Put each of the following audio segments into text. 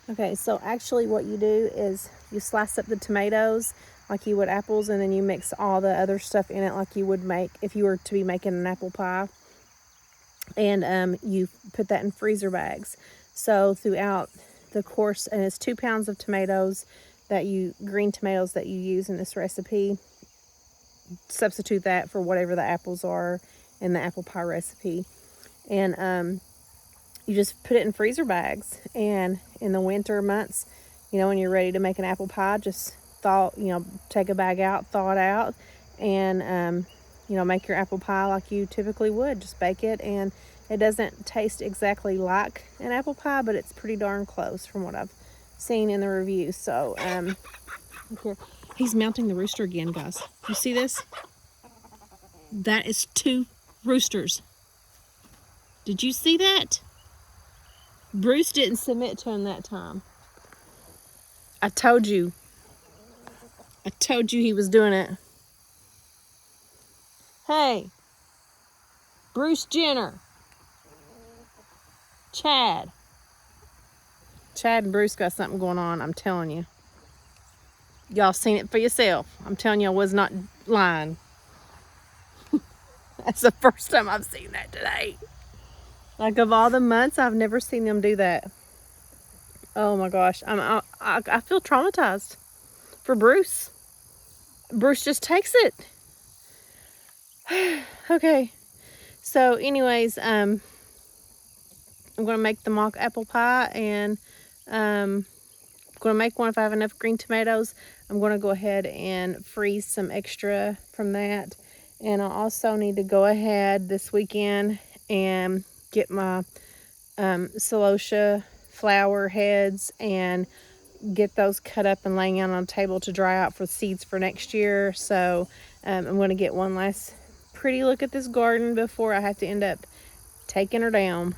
Okay, so actually what you do is you slice up the tomatoes like you would apples, and then you mix all the other stuff in it like you would make if you were to be making an apple pie. And you put that in freezer bags. So throughout the course, and it's 2 pounds of tomatoes green tomatoes that you use in this recipe. Substitute that for whatever the apples are in the apple pie recipe. And you just put it in freezer bags. And in the winter months, when you're ready to make an apple pie, just take a bag out, thaw it out, and make your apple pie like you typically would. Just bake it, and it doesn't taste exactly like an apple pie, but it's pretty darn close from what I've seen in the reviews. So, look here. He's mounting the rooster again, guys. You see this? That is 2 roosters. Did you see that? Bruce didn't submit to him that time. I told you he was doing it. Hey, Bruce Jenner. Chad and Bruce got something going on, I'm telling you. Y'all seen it for yourself. I'm telling you, I was not lying. That's the first time I've seen that today. Like, of all the months, I've never seen them do that. Oh my gosh, I feel traumatized for Bruce. Bruce just takes it. Okay, so anyways, I'm gonna make the mock apple pie, and I'm gonna make one if I have enough green tomatoes. I'm gonna go ahead and freeze some extra from that, and I also need to go ahead this weekend and get my celosia flower heads and get those cut up and laying out on a table to dry out for seeds for next year. So I'm going to get one last pretty look at this garden before I have to end up taking her down.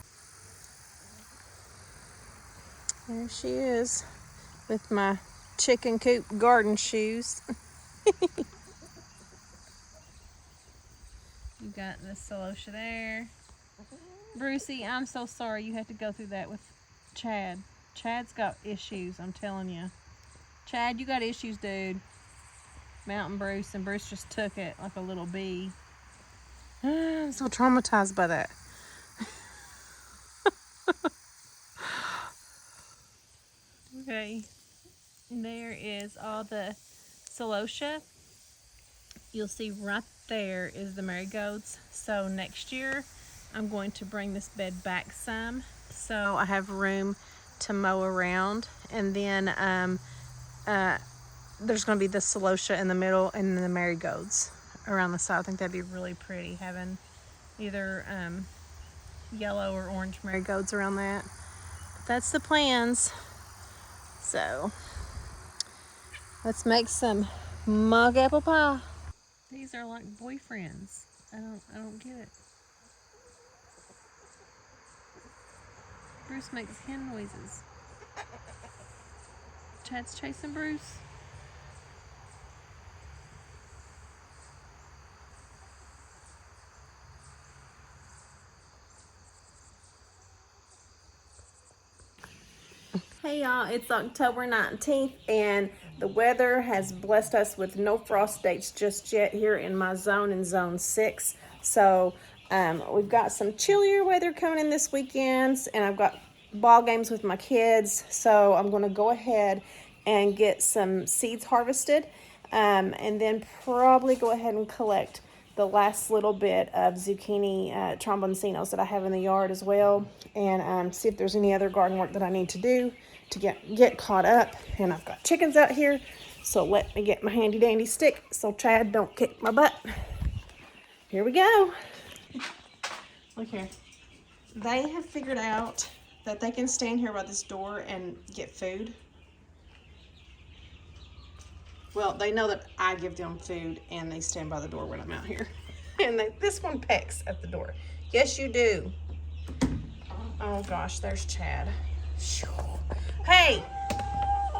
There she is with my chicken coop garden shoes. You got the celosia there. Brucey, I'm so sorry you had to go through that with Chad. Chad's got issues, I'm telling you. Chad, you got issues, dude. Mountain Bruce, and Bruce just took it like a little bee. I'm so traumatized by that. Okay, there is all the celosia. You'll see right there is the marigolds. So next year, I'm going to bring this bed back some, so I have room to mow around. And then there's going to be the celosia in the middle, and then the marigolds around the side. I think that'd be really pretty, having either yellow or orange marigolds around that. But that's the plans. So let's make some mug apple pie. These are like boyfriends. I don't get it. Bruce makes hen noises. Chad's chasing Bruce. Hey y'all, it's October 19th, and the weather has blessed us with no frost dates just yet here in my zone, in zone 6. So we've got some chillier weather coming in this weekend, and I've got ball games with my kids. So I'm going to go ahead and get some seeds harvested, and then probably go ahead and collect the last little bit of zucchini tromboncinos that I have in the yard as well, and see if there's any other garden work that I need to do to get caught up. And I've got chickens out here, so let me get my handy dandy stick so Chad don't kick my butt. Here we go. Look here. They have figured out that they can stand here by this door and get food. Well, they know that I give them food, and they stand by the door when I'm out here. And this one pecks at the door. Yes, you do. Oh gosh, there's Chad. Hey,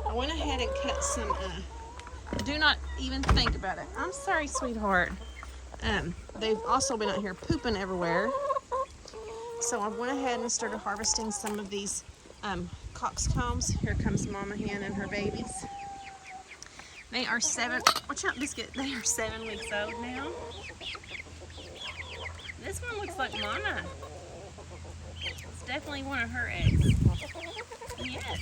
I went ahead and cut some, do not even think about it. I'm sorry, sweetheart. They've also been out here pooping everywhere. So I went ahead and started harvesting some of these coxcombs. Here comes Mama Hen and her babies. They are watch out, Biscuit. They are 7 weeks old now. This one looks like Mama. It's definitely one of her eggs. Yes.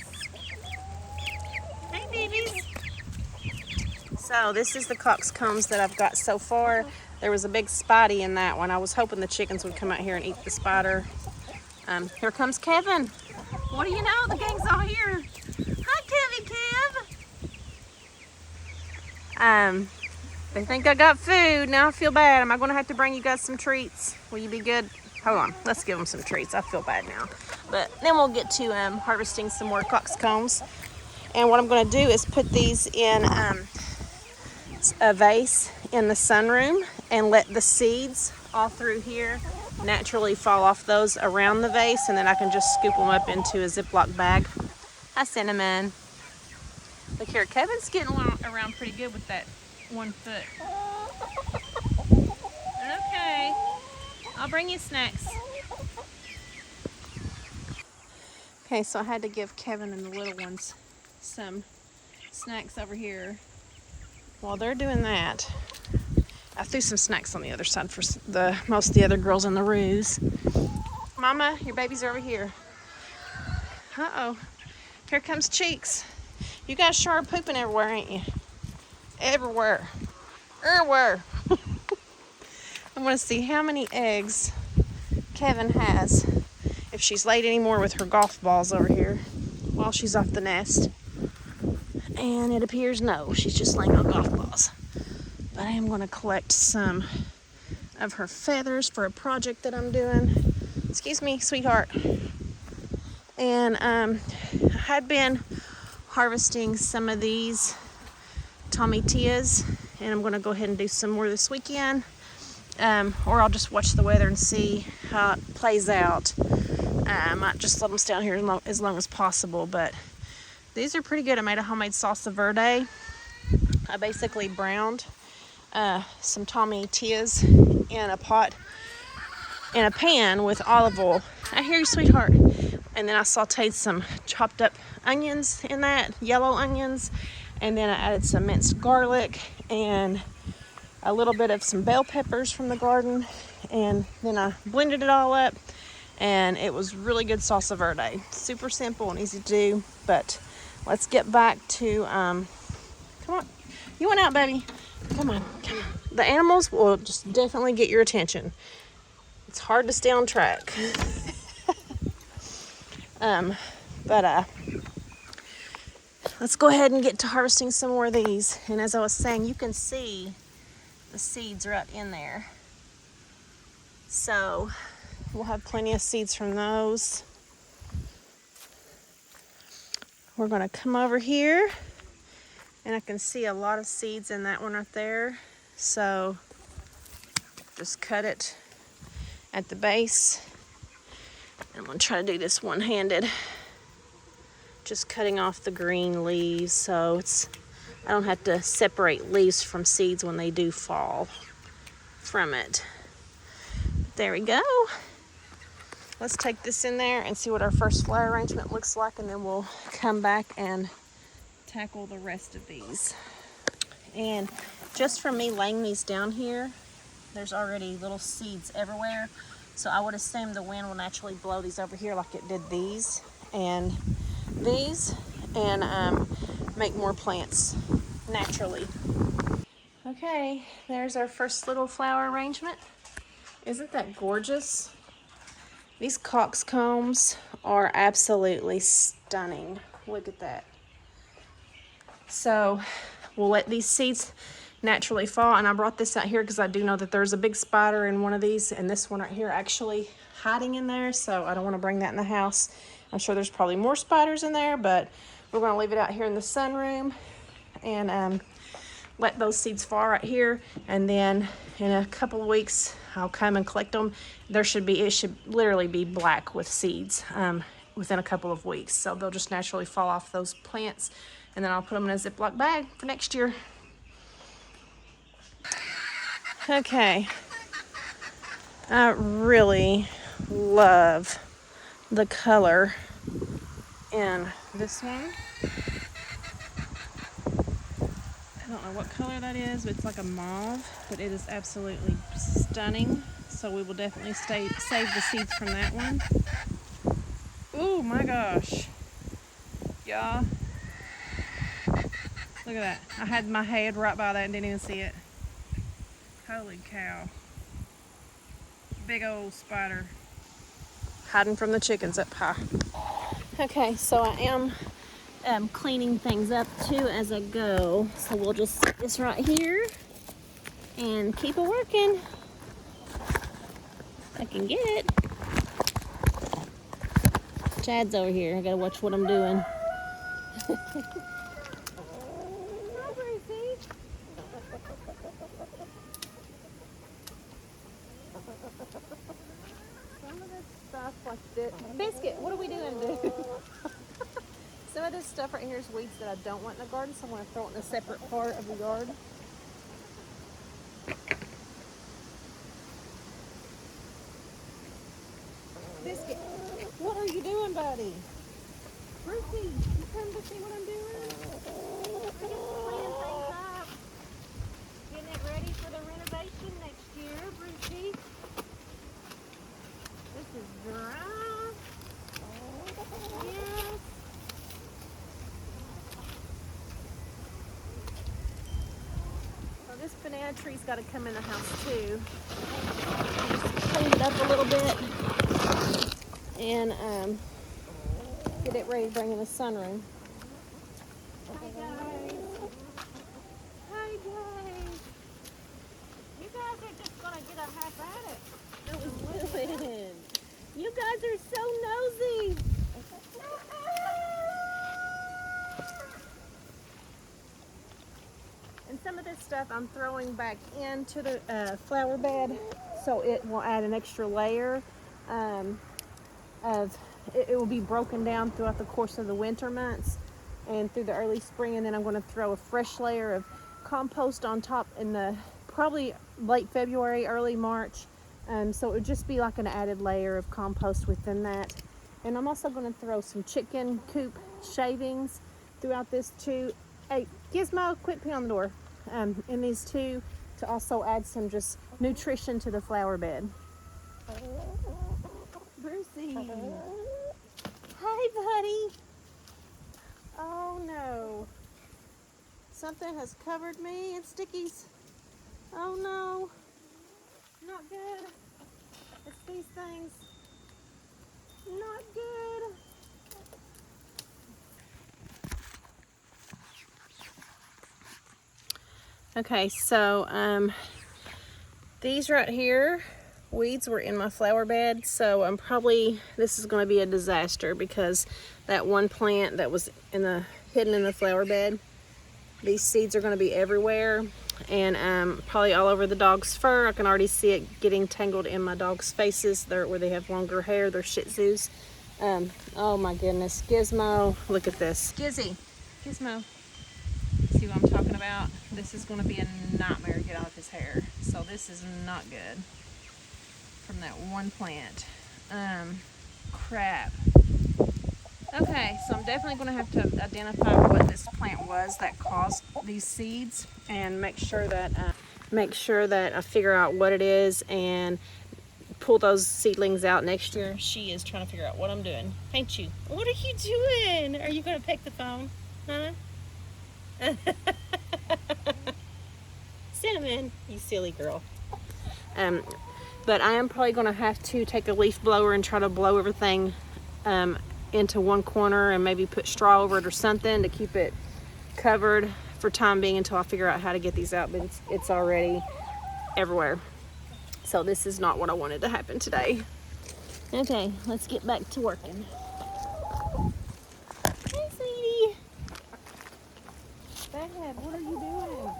Hey, babies. So this is the coxcombs that I've got so far. There was a big spotty in that one. I was hoping the chickens would come out here and eat the spider. Here comes Kevin. What do you know? The gang's all here. Hi, Kevy Kev. They think I got food. Now I feel bad. Am I going to have to bring you guys some treats? Will you be good? Hold on. Let's give them some treats. I feel bad now. But then we'll get to harvesting some more coxcombs. And what I'm going to do is put these in a vase in the sunroom and let the seeds all through here naturally fall off those around the vase, and then I can just scoop them up into a Ziploc bag. Hi, Cinnamon. Look here, Kevin's getting around pretty good with that 1 foot. Okay, I'll bring you snacks. Okay, so I had to give Kevin and the little ones some snacks over here. While they're doing that, I threw some snacks on the other side for most of the other girls in the roos. Mama, your babies are over here. Uh-oh. Here comes Cheeks. You guys sure are pooping everywhere, ain't you? Everywhere. Everywhere. I want to see how many eggs Kevin has, if she's laid any more with her golf balls over here while she's off the nest. And it appears no, she's just laying on golf balls. But I am going to collect some of her feathers for a project that I'm doing. Excuse me, sweetheart. And I had been harvesting some of these tomatillas, and I'm going to go ahead and do some more this weekend. Or I'll just watch the weather and see how it plays out. I might just let them stay out here as long as possible, but these are pretty good. I made a homemade salsa verde. I basically browned some tomatillas in a pot, in a pan with olive oil. I hear you, sweetheart. And then I sauteed some chopped up onions in that, yellow onions. And then I added some minced garlic and a little bit of some bell peppers from the garden. And then I blended it all up, and it was really good salsa verde. Super simple and easy to do, but let's get back to, come on. You went out, baby. Come on, come on. The animals will just definitely get your attention. It's hard to stay on track. Let's go ahead and get to harvesting some more of these. And as I was saying, you can see the seeds right in there. So we'll have plenty of seeds from those. We're going to come over here, and I can see a lot of seeds in that one right there. So just cut it at the base. I'm going to try to do this one-handed. Just cutting off the green leaves so I don't have to separate leaves from seeds when they do fall from it. There we go. Let's take this in there and see what our first flower arrangement looks like, and then we'll come back and tackle the rest of these. And just from me laying these down here, there's already little seeds everywhere. So I would assume the wind will naturally blow these over here like it did these and these, and make more plants naturally. Okay, there's our first little flower arrangement. Isn't that gorgeous? These coxcombs are absolutely stunning. Look at that. So we'll let these seeds naturally fall, and I brought this out here because I do know that there's a big spider in one of these, and this one right here actually hiding in there, so I don't want to bring that in the house. I'm sure there's probably more spiders in there, but we're going to leave it out here in the sunroom and let those seeds fall right here, and then in a couple of weeks I'll come and collect them. It should literally be black with seeds within a couple of weeks, so they'll just naturally fall off those plants, and then I'll put them in a Ziploc bag for next year. Okay, I really love the color in this one. I don't know what color that is, but it's like a mauve, but it is absolutely stunning. So we will definitely save the seeds from that one. Oh my gosh. Y'all. Look at that. I had my head right by that and didn't even see it. Holy cow. Big old spider. Hiding from the chickens up high. Okay, so I am cleaning things up too as I go. So we'll just sit this right here and keep it working. I can get it. Chad's over here. I gotta watch what I'm doing. Some of this stuff like this. Biscuit, what are we doing, dude? Some of this stuff right here is weeds that I don't want in the garden, so I'm going to throw it in a separate part of the yard. Biscuit, what are you doing, buddy? Brucey, you come to see what I'm doing? I'm just cleaning things up. Getting it ready for the renovation next year, Brucey. This is dry. Yes. Well, this banana tree's got to come in the house too. Just clean it up a little bit and get it ready to bring in the sunroom. Hi guys. Hi guys. You guys are just gonna get a half at it. I was doing. You guys are so nosy. And some of this stuff I'm throwing back into the flower bed, so it will add an extra layer of it will be broken down throughout the course of the winter months and through the early spring, and then I'm going to throw a fresh layer of compost on top in the probably late February, early March. So it would just be like an added layer of compost within that. And I'm also going to throw some chicken coop shavings throughout this too. Hey, Gizmo, quit peeing on the door. In these two to also add some just nutrition to the flower bed. Brucey. Hi, buddy. Oh no. Something has covered me in stickies. Oh no. Not good. It's these things. Not good. Okay, so these right here, weeds were in my flower bed, so this is going to be a disaster because that one plant that was hidden in the flower bed, these seeds are going to be everywhere and probably all over the dog's fur. I can already see it getting tangled in my dog's faces where they have longer hair. They're Shih Tzus. Oh my goodness. Gizmo, look at this. Gizmo. See what I'm talking about? This is going to be a nightmare to get out of his hair. So this is not good from that one plant. Crap. Okay, so I'm definitely going to have to identify what this plant was that caused these seeds and make sure that I figure out what it is and pull those seedlings out next year. She is trying to figure out what I'm doing. Ain't you? What are you doing? Are you going to pick the phone? Huh? Cinnamon, you silly girl. But I am probably going to have to take a leaf blower and try to blow everything into one corner and maybe put straw over it or something to keep it covered for time being until I figure out how to get these out. But it's already everywhere. So this is not what I wanted to happen today. Okay, let's get back to working. Hey, sweetie. Dad, what are you doing?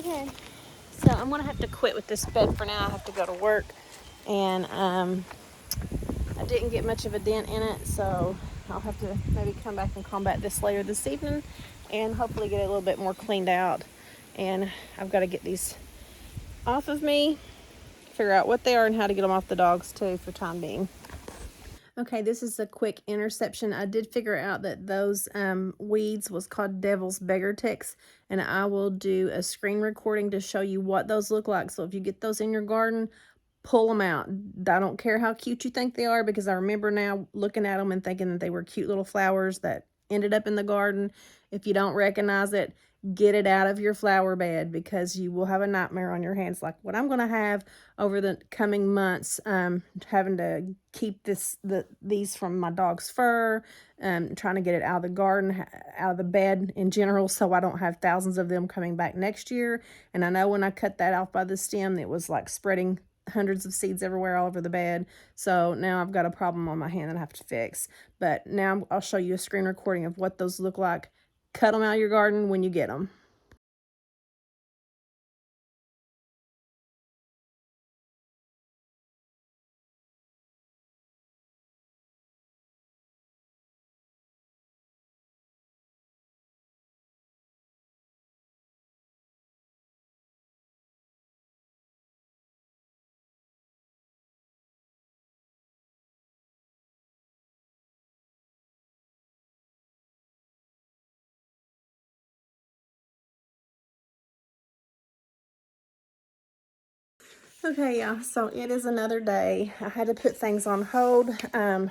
Okay, so I'm gonna have to quit with this bed for now. I have to go to work, and I didn't get much of a dent in it, so I'll have to maybe come back and combat this later this evening and hopefully get it a little bit more cleaned out. And I've got to get these off of me, figure out what they are and how to get them off the dogs too for time being. Okay, this is a quick interception. I did figure out that those weeds was called devil's beggar ticks, and I will do a screen recording to show you what those look like. So if you get those in your garden, pull them out. I don't care how cute you think they are, because I remember now looking at them and thinking that they were cute little flowers that ended up in the garden. If you don't recognize it, get it out of your flower bed, because you will have a nightmare on your hands like what I'm going to have over the coming months, having to keep these from my dog's fur, trying to get it out of the garden, out of the bed in general, so I don't have thousands of them coming back next year. And I know when I cut that off by the stem, it was like spreading hundreds of seeds everywhere all over the bed. So now I've got a problem on my hand that I have to fix. But now I'll show you a screen recording of what those look like. Cut them out of your garden when you get them. Okay, yeah, so it is another day. I had to put things on hold the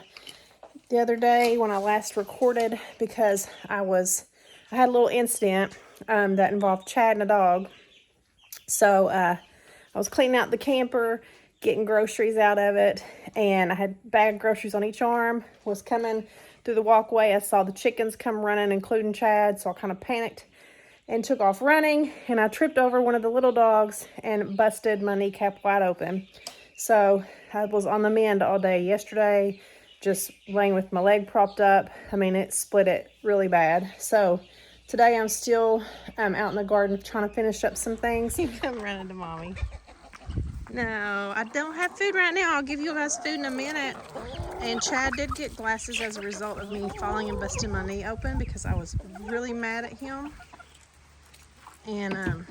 other day when I last recorded, because I had a little incident that involved Chad and a dog. So I was cleaning out the camper, getting groceries out of it, and I had bagged groceries on each arm. Was coming through the walkway. I saw the chickens come running, including Chad, so I kind of panicked and took off running, and I tripped over one of the little dogs and busted my kneecap wide open. So I was on the mend all day yesterday, just laying with my leg propped up. I mean, it split it really bad. So today I'm still out in the garden trying to finish up some things. You come running to mommy. No, I don't have food right now. I'll give you guys food in a minute. And Chad did get glasses as a result of me falling and busting my knee open, because I was really mad at him. And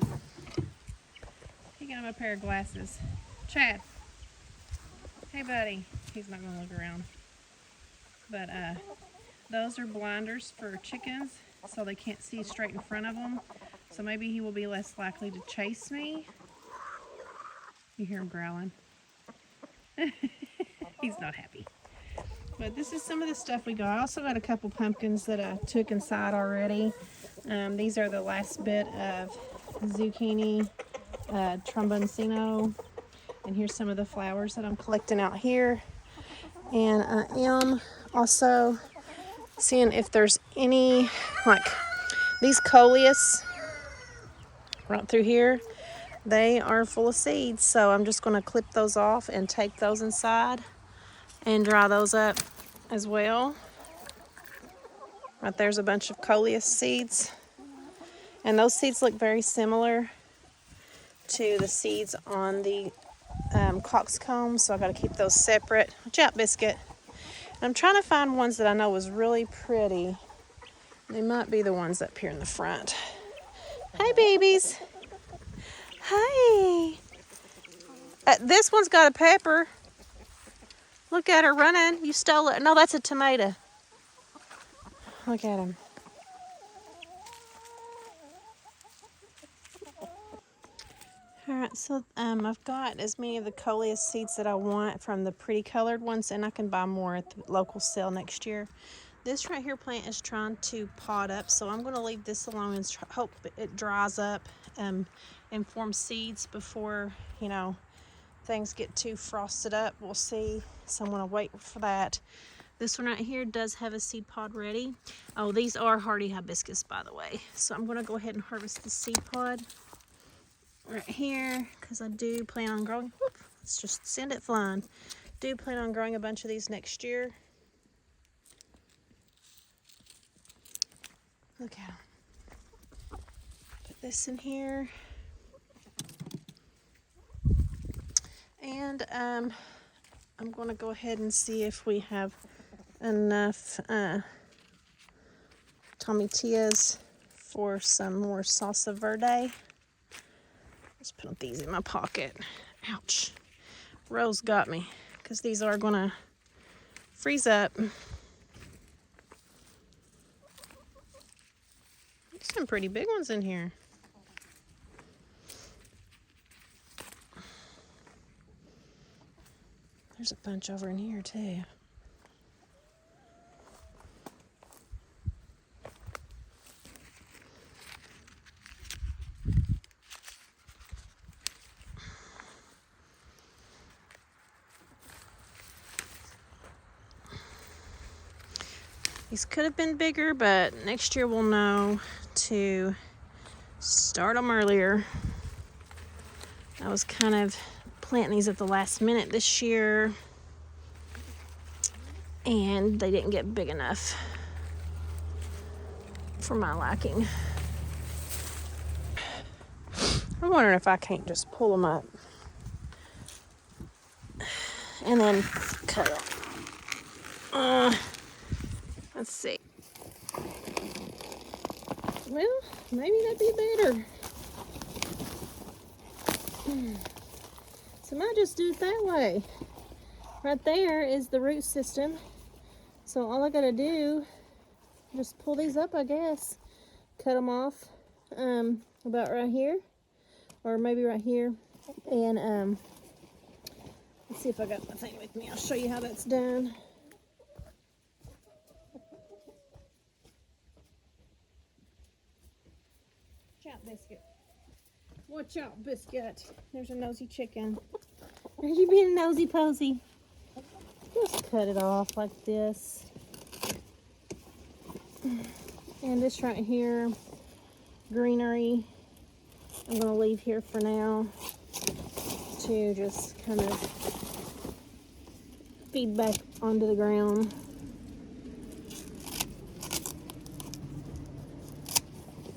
he got him a pair of glasses. Chad, hey buddy. He's not gonna look around. But those are blinders for chickens, so they can't see straight in front of them. So maybe he will be less likely to chase me. You hear him growling. He's not happy. But this is some of the stuff we got. I also got a couple pumpkins that I took inside already. These are the last bit of zucchini, tromboncino. And here's some of the flowers that I'm collecting out here. And I am also seeing if there's any, like these coleus right through here. They are full of seeds, so I'm just going to clip those off and take those inside and dry those up as well. Right there's a bunch of coleus seeds. And those seeds look very similar to the seeds on the coxcomb, so I've got to keep those separate. Watch out, Biscuit. And I'm trying to find ones that I know was really pretty. They might be the ones up here in the front. Hi, babies. Hi. This one's got a pepper. Look at her running. You stole it. No, that's a tomato. Look at him. Alright, so I've got as many of the coleus seeds that I want from the pretty colored ones, and I can buy more at the local sale next year. This right here plant is trying to pot up, so I'm going to leave this alone and hope it dries up and forms seeds before, you know, things get too frosted up. We'll see. So I'm going to wait for that. This one right here does have a seed pod ready. Oh, these are hardy hibiscus, by the way. So I'm going to go ahead and harvest the seed pod right here, because I do plan on growing. Whoop, let's just send it flying. Do plan on growing a bunch of these next year. Look at them. Put this in here. And I'm going to go ahead and see if we have enough tomatillas for some more salsa verde. Just put these in my pocket. Ouch. Rose got me because these are going to freeze up. There's some pretty big ones in here. There's a bunch over in here too. These could have been bigger, but next year we'll know to start them earlier. I was kind of planting these at the last minute this year, and they didn't get big enough for my liking. I'm wondering if I can't just pull them up and then cut them. Let's see. Well, maybe that'd be better. So I might just do it that way. Right there is the root system. So all I gotta do, just pull these up, I guess. Cut them off about right here. Or maybe right here. And let's see if I got my thing with me. I'll show you how that's done. Watch out, Biscuit. Watch out, Biscuit. There's a nosy chicken. Are you being a nosy posy? Just cut it off like this. And this right here, greenery, I'm going to leave here for now to just kind of feed back onto the ground.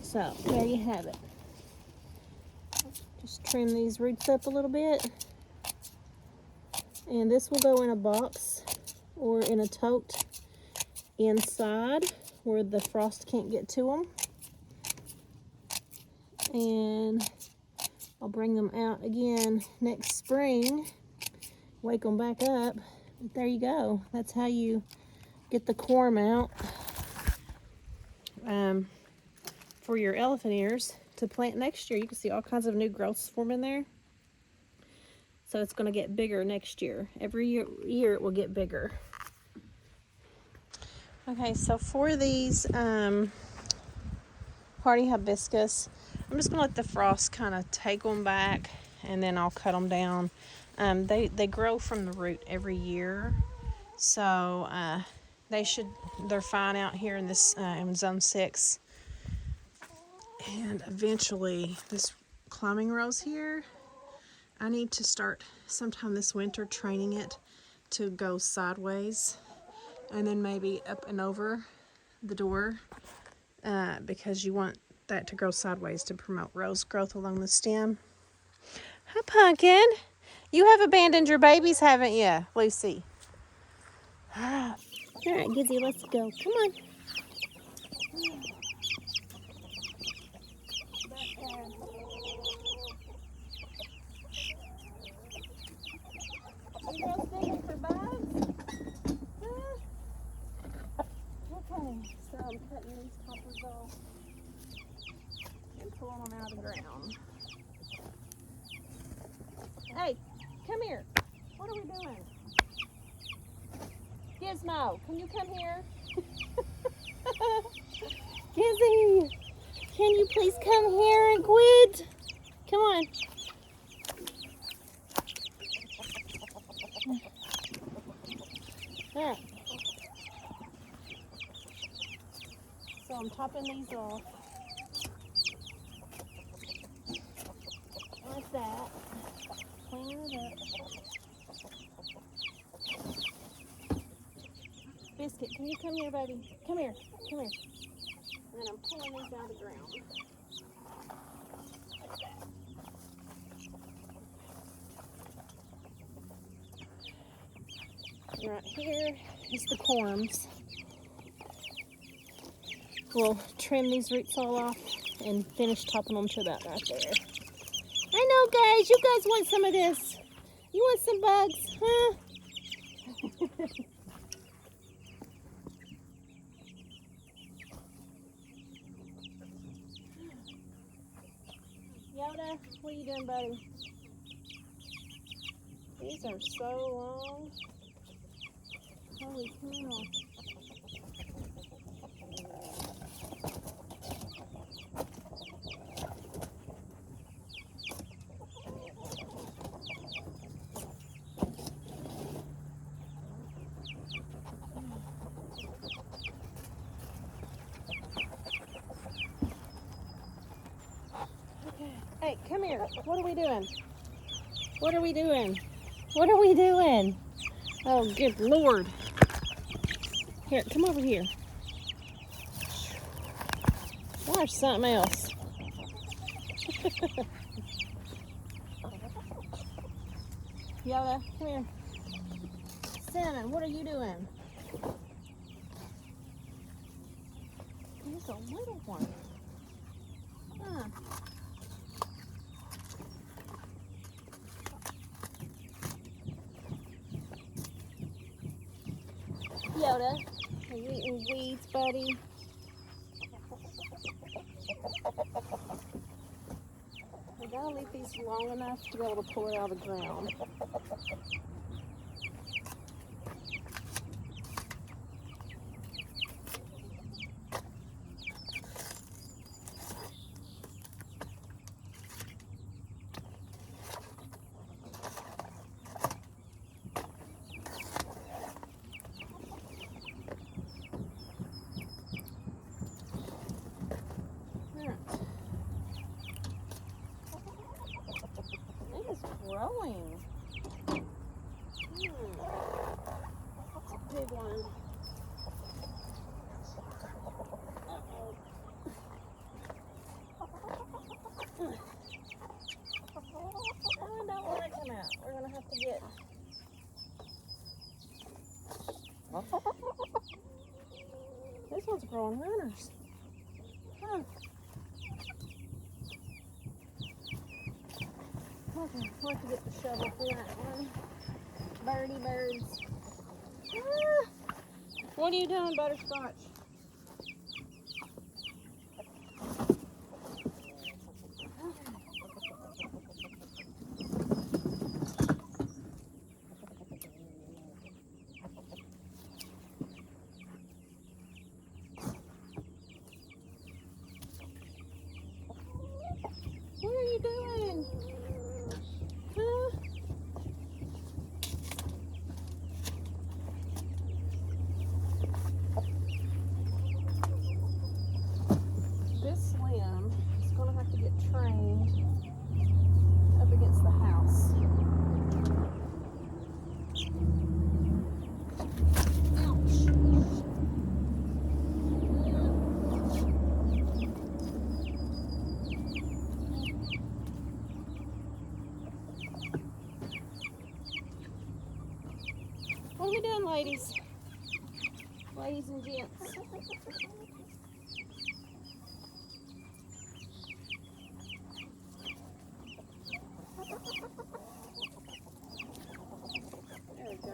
So there you have it. Just trim these roots up a little bit. And this will go in a box or in a tote inside where the frost can't get to them. And I'll bring them out again next spring, wake them back up. But there you go. That's how you get the corm out for your elephant ears to plant next year. You can see all kinds of new growths forming there. So it's going to get bigger next year. Every year it will get bigger. Okay, so for these hardy hibiscus, I'm just going to let the frost kind of take them back, and then I'll cut them down. They grow from the root every year, so they're fine out here in this in zone 6. And eventually, this climbing rose here, I need to start sometime this winter training it to go sideways, and then maybe up and over the door, because you want that to grow sideways to promote rose growth along the stem. Hi, Pumpkin. You have abandoned your babies, haven't you, Lucy? All right, Gizzy, let's go. Come on. You girls digging for bugs? Okay, so I'm cutting these toppers off and pulling them out of the ground. Hey, come here. What are we doing? Gizmo, can you come here? Gizzy, can you please come here and quit? Come on. Alright. So I'm topping these off. Like that. Cleaning it up. Biscuit, can you come here, baby? Come here. Come here. And then I'm pulling these out of the ground. Like that. Right here is the corms. We'll trim these roots all off and finish topping them to about right there. I know, guys, you guys want some of this. You want some bugs, huh? Yoda, what are you doing, buddy? These are so long. Holy cow. Hey, come here. What are we doing? What are we doing? What are we doing? Oh, good Lord. Here, come over here. There's something else. Yoda, come here. Cinnamon, what are you doing? He's a little one. Huh. Yoda, are you eating weeds, buddy? We gotta leave these long enough to be able to pull it out of the ground. It is growing. That's a big one. I don't want to come out. We're going to have to get... This one's growing runners. Huh. Okay, we'll have to get the shovel for that one. Birdie birds. Ah, what are you doing, Butterscotch? What are you doing? Huh? This limb is going to have to get trained up against the house. Ouch. What are we doing, ladies? Ladies and gents. There we go.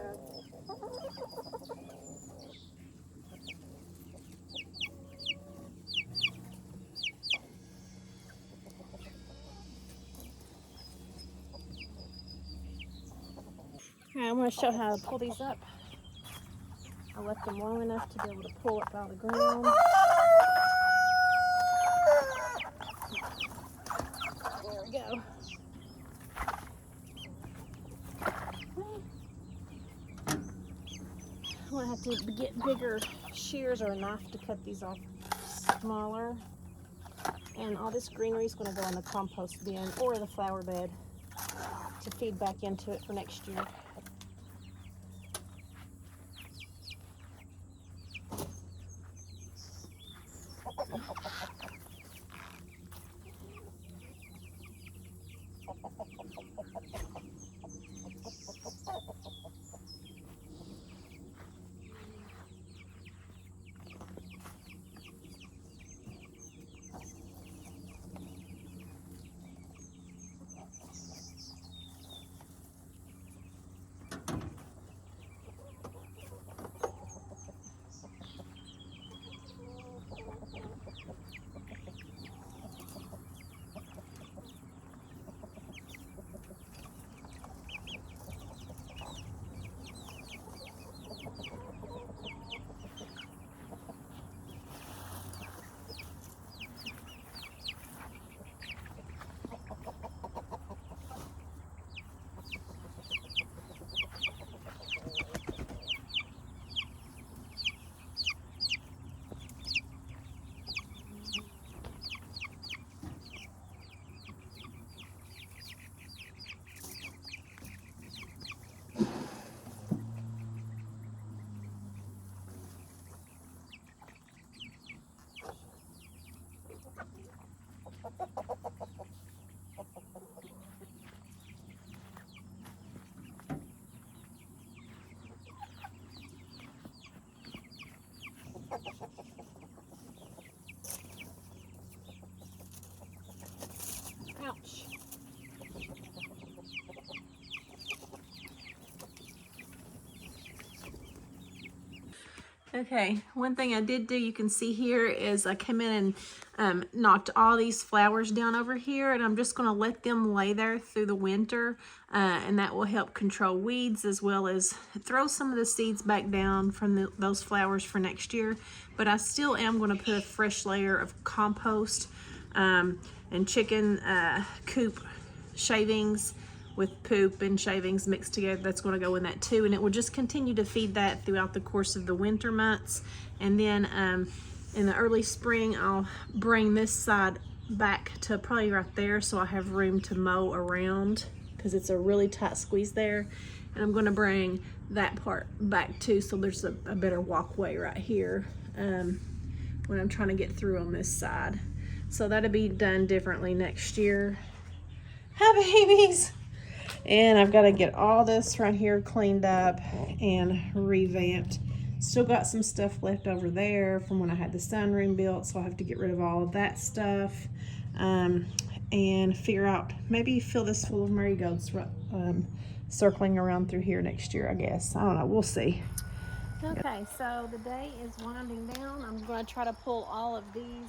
Alright, I'm going to show how to pull these up. I left them long enough to be able to pull up out of the ground. There we go. I'm going to have to get bigger shears or a knife to cut these off smaller. And all this greenery is going to go in the compost bin or the flower bed to feed back into it for next year. Okay, one thing I did do, you can see here, is I came in and knocked all these flowers down over here, and I'm just going to let them lay there through the winter, and that will help control weeds, as well as throw some of the seeds back down from those flowers for next year. But I still am going to put a fresh layer of compost and chicken coop shavings with poop and shavings mixed together. That's going to go in that too, and it will just continue to feed that throughout the course of the winter months. And then in the early spring, I'll bring this side back to probably right there, so I have room to mow around, because it's a really tight squeeze there. And I'm going to bring that part back too, so there's a better walkway right here when I'm trying to get through on this side. So that'll be done differently next year. Hi, babies. And I've got to get all this right here cleaned up and revamped. Still got some stuff left over there from when I had the sunroom built, so I'll have to get rid of all of that stuff and figure out, maybe fill this full of marigolds circling around through here next year, I guess. I don't know, we'll see. Okay, so the day is winding down. I'm going to try to pull all of these.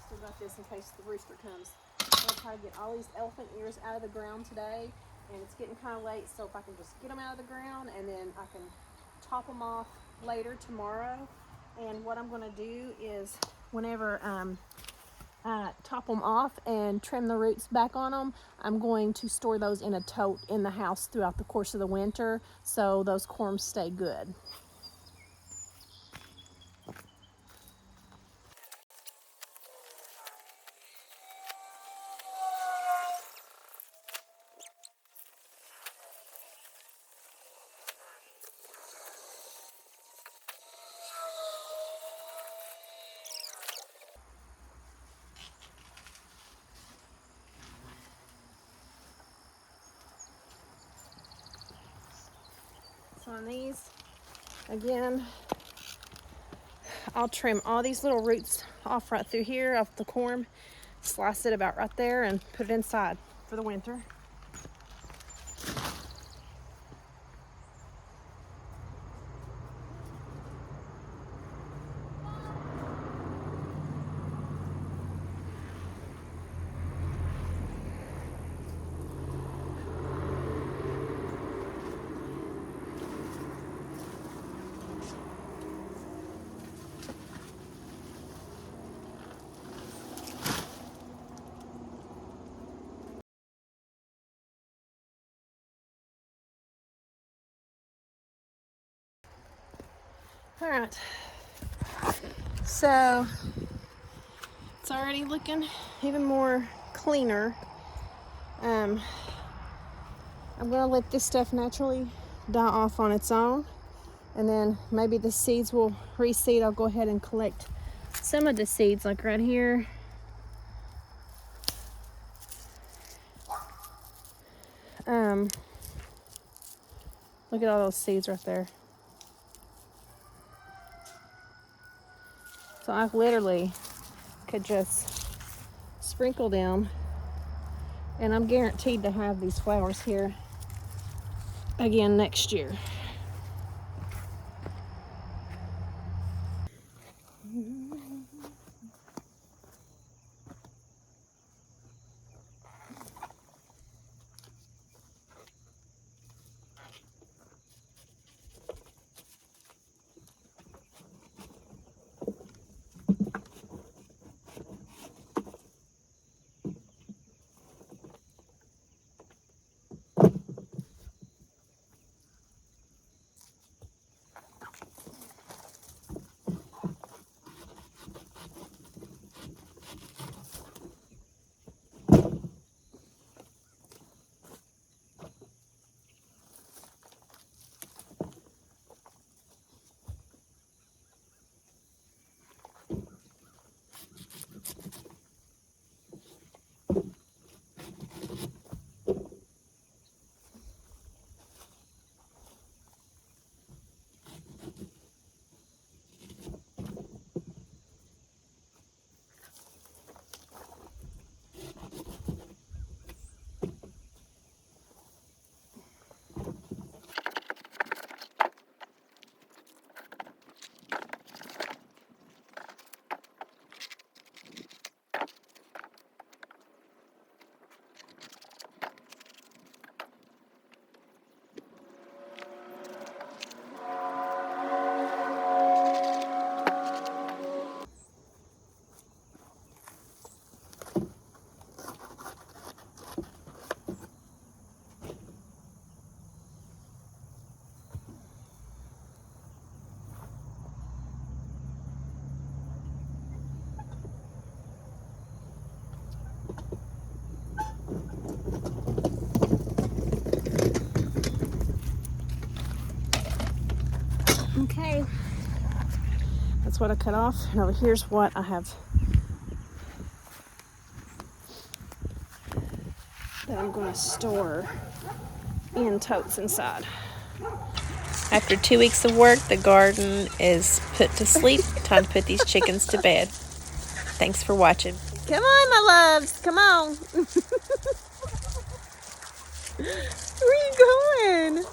Still got this in case the rooster comes. I'm going to try to get all these elephant ears out of the ground today, and it's getting kind of late, so if I can just get them out of the ground, and then I can top them off later tomorrow. And what I'm going to do is, whenever I top them off and trim the roots back on them, I'm going to store those in a tote in the house throughout the course of the winter, so those corms stay good. So on these, again, I'll trim all these little roots off right through here, off the corm, slice it about right there, and put it inside for the winter. All right, so it's already looking even more cleaner. I'm gonna let this stuff naturally die off on its own, and then maybe the seeds will reseed. I'll go ahead and collect some of the seeds, like right here. Look at all those seeds right there. So I literally could just sprinkle them, and I'm guaranteed to have these flowers here again next year. what I cut off. And over here's what I have that I'm going to store in totes inside. After 2 weeks of work, the garden is put to sleep. Time to put these chickens to bed. Thanks for watching. Come on, my loves. Come on. Where are you going?